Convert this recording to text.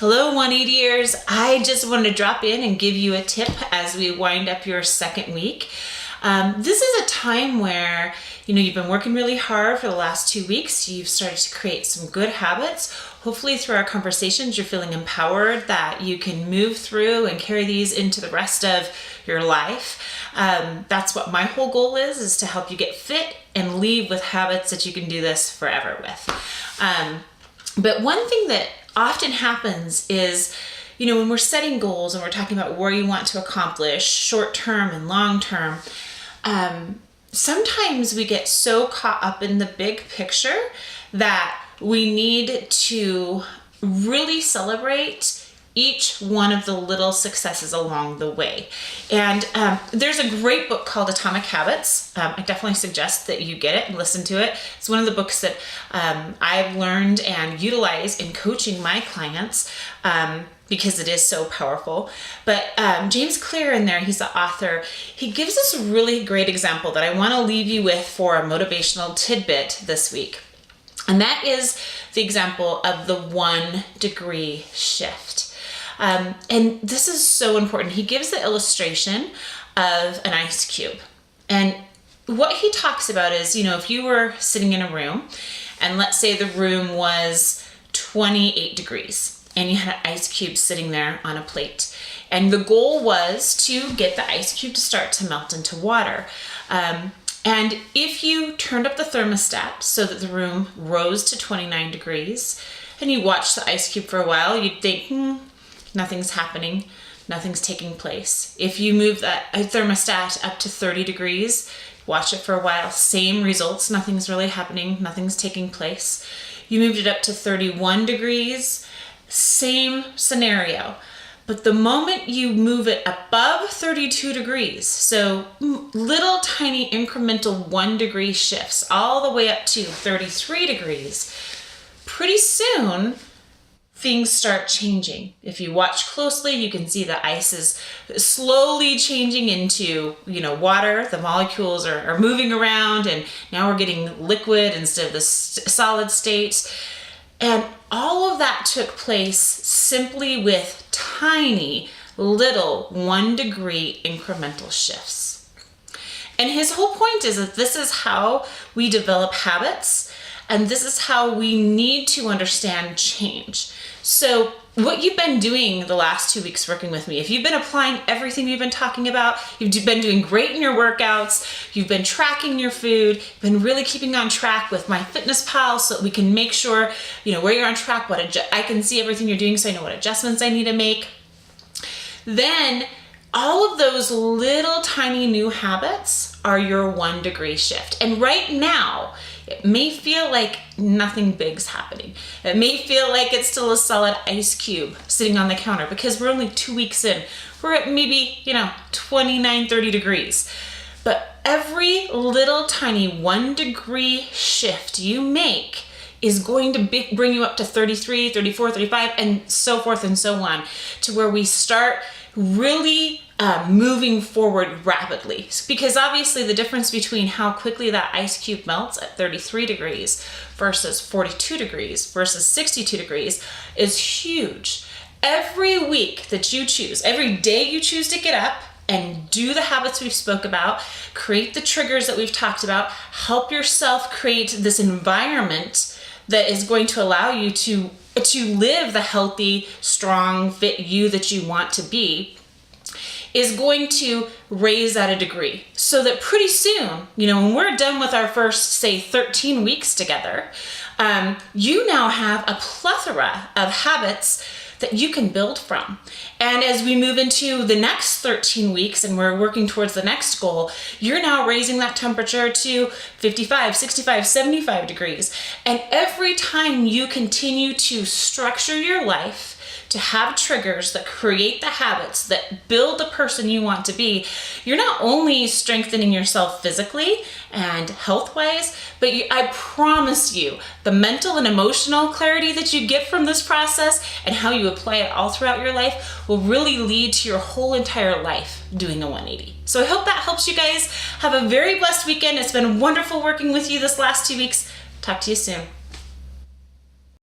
Hello 180ers. I just wanted to drop in and give you a tip as we wind up your second week. This is a time where you've been working really hard for the last 2 weeks. You've started to create some good habits. Hopefully through our conversations, you're feeling empowered that you can move through and carry these into the rest of your life. That's what my whole goal is to help you get fit and leave with habits that you can do this forever with. But one thing that often happens is, when we're setting goals and we're talking about where you want to accomplish short term and long term, sometimes we get so caught up in the big picture that we need to really celebrate each one of the little successes along the way. And there's a great book called Atomic Habits. I definitely suggest that you get it and listen to it. It's one of the books that I've learned and utilized in coaching my clients because it is so powerful. But James Clear in there, he's the author, he gives us a really great example that I want to leave you with for a motivational tidbit this week. And that is the example of the 1 degree shift. And this is so important. He gives the illustration of an ice cube. And what he talks about is, if you were sitting in a room and let's say the room was 28 degrees and you had an ice cube sitting there on a plate. And the goal was to get the ice cube to start to melt into water. And if you turned up the thermostat so that the room rose to 29 degrees and you watched the ice cube for a while, you'd think, nothing's happening, nothing's taking place. If you move that thermostat up to 30 degrees, watch it for a while, same results, nothing's really happening, nothing's taking place. You moved it up to 31 degrees, same scenario. But the moment you move it above 32 degrees, so little tiny incremental 1 degree shifts all the way up to 33 degrees, pretty soon things start changing. If you watch closely, you can see the ice is slowly changing into, water. The molecules are moving around and now we're getting liquid instead of the solid state. And all of that took place simply with tiny little 1 degree incremental shifts. And his whole point is that this is how we develop habits, and this is how we need to understand change. So what you've been doing the last 2 weeks working with me, if you've been applying everything we've been talking about, you've been doing great in your workouts, you've been tracking your food, you've been really keeping on track with MyFitnessPal so that we can make sure, where you're on track, I can see everything you're doing so I know what adjustments I need to make. Then all of those little tiny new habits are your 1 degree shift. And right now, it may feel like nothing big's happening. It may feel like it's still a solid ice cube sitting on the counter because we're only 2 weeks in. We're at maybe, 29, 30 degrees. But every little tiny 1 degree shift you make is going to bring you up to 33, 34, 35, and so forth and so on, to where we start really moving forward rapidly. Because obviously the difference between how quickly that ice cube melts at 33 degrees versus 42 degrees versus 62 degrees is huge. Every week that you choose, every day you choose to get up and do the habits we've spoke about, create the triggers that we've talked about, help yourself create this environment that is going to allow you to live the healthy, strong, fit you that you want to be, is going to raise that a degree. So that pretty soon, when we're done with our first, say, 13 weeks together, you now have a plethora of habits that you can build from. And as we move into the next 13 weeks and we're working towards the next goal, you're now raising that temperature to 55, 65, 75 degrees. And every time you continue to structure your life to have triggers that create the habits that build the person you want to be, you're not only strengthening yourself physically and health-wise, but I promise you, the mental and emotional clarity that you get from this process and how you apply it all throughout your life will really lead to your whole entire life doing a 180. So I hope that helps you guys. Have a very blessed weekend. It's been wonderful working with you this last 2 weeks. Talk to you soon.